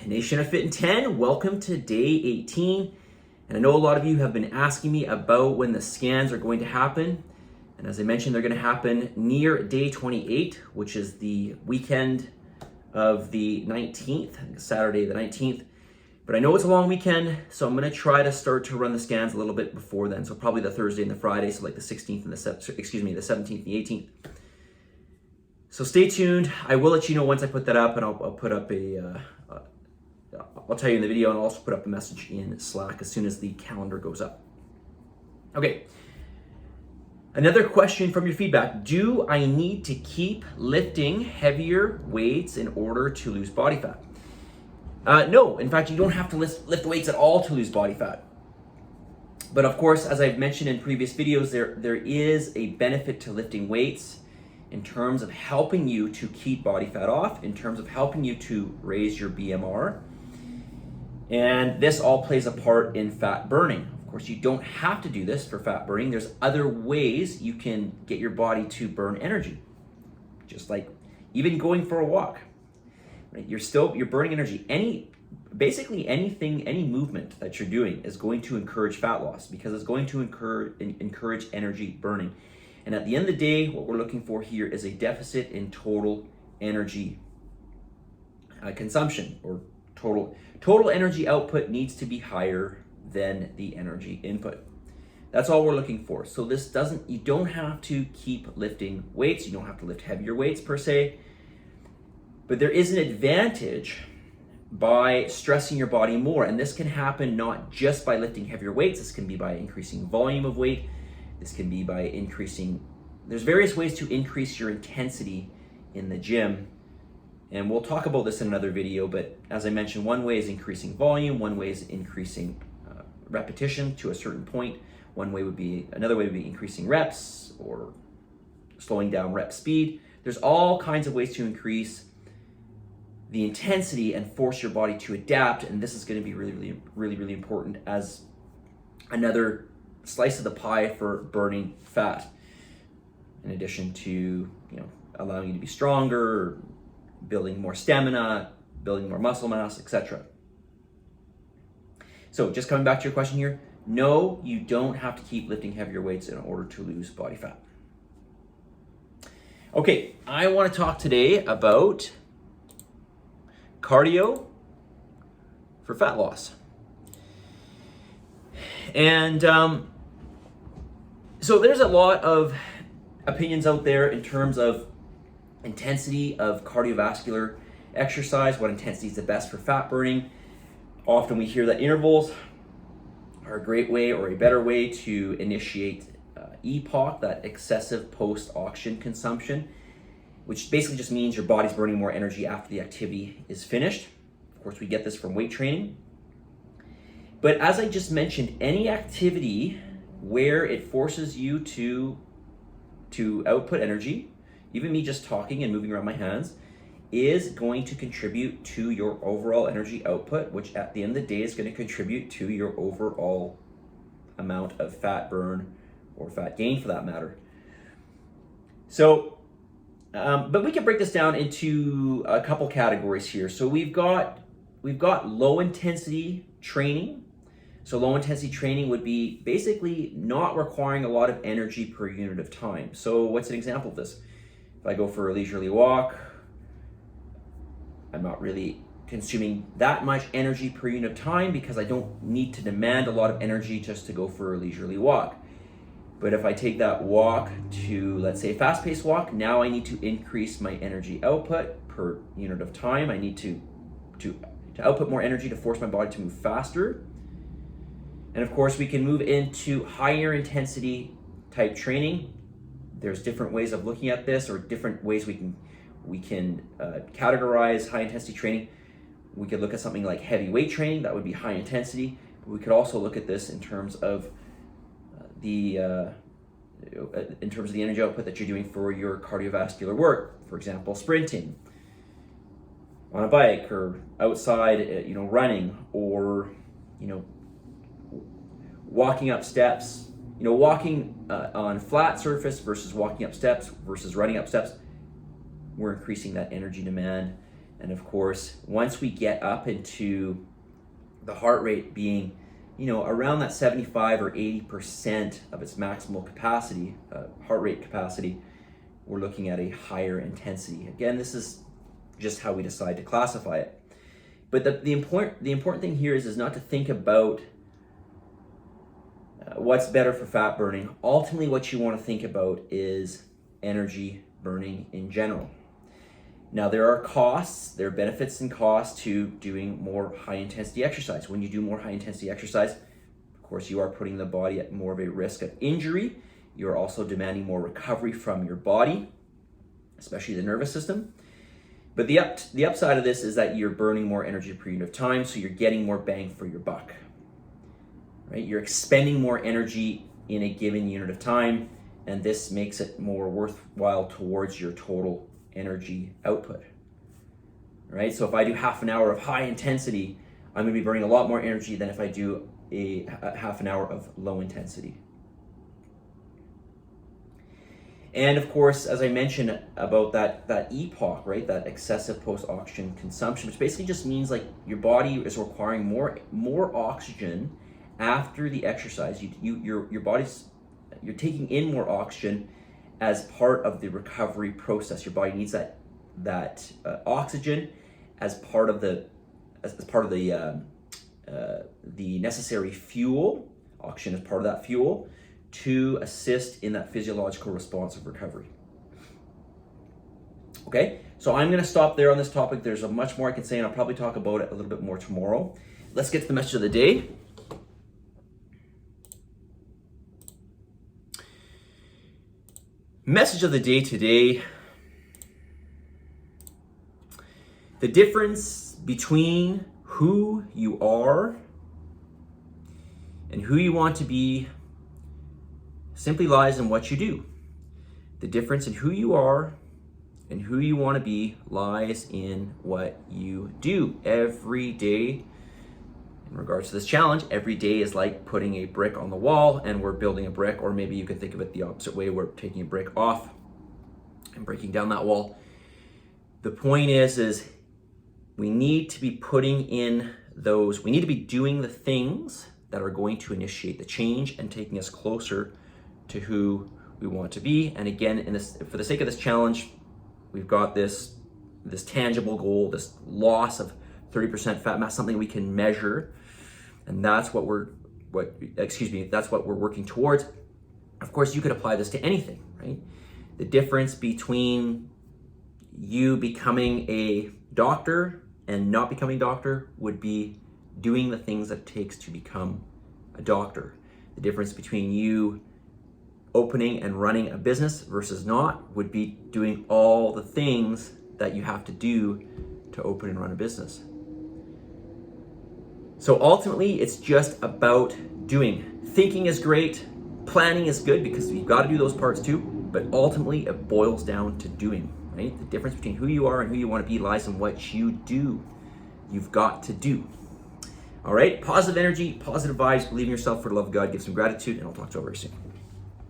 Nation of Fit in 10, welcome to day 18. And I know a lot of you have been asking me about when the scans are going to happen. And as I mentioned, they're going to happen near day 28, which is the weekend of the 19th, I think it's Saturday the 19th. But I know it's a long weekend, so I'm going to try to start to run the scans a little bit before then. So probably the Thursday and the Friday, so like the 16th and the 17th and the 18th. So stay tuned. I will let you know once I put that up, and I'll put up I'll tell you in the video, and I'll also put up a message in Slack as soon as the calendar goes up. Okay. Another question from your feedback. Do I need to keep lifting heavier weights in order to lose body fat? No, in fact, you don't have to lift weights at all to lose body fat. But of course, as I've mentioned in previous videos, there is a benefit to lifting weights in terms of helping you to keep body fat off, in terms of helping you to raise your BMR. And this all plays a part in fat burning. Of course, you don't have to do this for fat burning. There's other ways you can get your body to burn energy. Just like even going for a walk, right? You're burning energy. Basically anything, any movement that you're doing is going to encourage fat loss because it's going to encourage energy burning. And at the end of the day, what we're looking for here is a deficit in total energy consumption, or total energy output needs to be higher than the energy input. That's all we're looking for. So you don't have to keep lifting weights. You don't have to lift heavier weights per se, but there is an advantage by stressing your body more. And this can happen not just by lifting heavier weights. This can be by increasing volume of weight. This can be by there's various ways to increase your intensity in the gym. And we'll talk about this in another video, but as I mentioned, one way is increasing volume, one way is increasing repetition to a certain point. Another way would be increasing reps or slowing down rep speed. There's all kinds of ways to increase the intensity and force your body to adapt, and this is going to be really important as another slice of the pie for burning fat, in addition to allowing you to be stronger, building more stamina, building more muscle mass, etc. So just coming back to your question here, no, you don't have to keep lifting heavier weights in order to lose body fat. Okay, I want to talk today about cardio for fat loss. And so there's a lot of opinions out there in terms of intensity of cardiovascular exercise, what intensity is the best for fat burning. Often we hear that intervals are a great way or a better way to initiate EPOC, that excessive post-oxygen consumption, which basically just means your body's burning more energy after the activity is finished. Of course, we get this from weight training. But as I just mentioned, any activity where it forces you to output energy, even me just talking and moving around my hands, is going to contribute to your overall energy output, which at the end of the day is going to contribute to your overall amount of fat burn or fat gain for that matter. So, but we can break this down into a couple categories here. So we've got low intensity training. So low intensity training would be basically not requiring a lot of energy per unit of time. So what's an example of this? If I go for a leisurely walk, I'm not really consuming that much energy per unit of time because I don't need to demand a lot of energy just to go for a leisurely walk. But if I take that walk to, let's say, a fast-paced walk, now I need to increase my energy output per unit of time. I need to output more energy to force my body to move faster. And of course, we can move into higher intensity type training. There's different ways of looking at this, or different ways we can categorize high intensity training. We could look at something like heavy weight training, that would be high intensity. But we could also look at this in terms of the energy output that you're doing for your cardiovascular work. For example, sprinting on a bike, or outside, running, or walking up steps. Walking on flat surface versus walking up steps versus running up steps, we're increasing that energy demand. And of course, once we get up into the heart rate being, around that 75 or 80% of its maximal capacity, heart rate capacity, we're looking at a higher intensity. Again, this is just how we decide to classify it. But the important thing here is not to think about what's better for fat burning. Ultimately, what you want to think about is energy burning in general. Now, there are costs, there are benefits and costs to doing more high intensity exercise. When you do more high intensity exercise, of course, you are putting the body at more of a risk of injury. You're also demanding more recovery from your body, especially the nervous system. But the upside of this is that you're burning more energy per unit of time, so you're getting more bang for your buck. Right? You're expending more energy in a given unit of time, and this makes it more worthwhile towards your total energy output. Right? So if I do half an hour of high intensity, I'm going to be burning a lot more energy than if I do a half an hour of low intensity. And of course, as I mentioned about that EPOC, right, that excessive post-oxygen consumption, which basically just means like your body is requiring more oxygen after the exercise. Your body's, you're taking in more oxygen as part of the recovery process. Your body needs that oxygen as part of the necessary fuel. Oxygen is part of that fuel to assist in that physiological response of recovery. Okay, so I'm going to stop there on this topic. There's much more I can say, and I'll probably talk about it a little bit more tomorrow. Let's get to the message of the day. Message of the day today: the difference between who you are and who you want to be simply lies in what you do. The difference in who you are and who you want to be lies in what you do. Every day, in regards to this challenge, every day is like putting a brick on the wall and we're building a brick, or maybe you could think of it the opposite way. We're taking a brick off and breaking down that wall. The point is we need to be putting in we need to be doing the things that are going to initiate the change and taking us closer to who we want to be. And again, for the sake of this challenge, we've got this tangible goal, this loss of 30% fat mass, something we can measure, and that's what we're working towards. Of course, you could apply this to anything, right? The difference between you becoming a doctor and not becoming a doctor would be doing the things that it takes to become a doctor. The difference between you opening and running a business versus not would be doing all the things that you have to do to open and run a business. So ultimately, it's just about doing. Thinking is great, planning is good because you've got to do those parts too, but ultimately it boils down to doing, right? The difference between who you are and who you want to be lies in what you do. You've got to do. All right, positive energy, positive vibes, believe in yourself for the love of God, give some gratitude, and I'll talk to you very soon.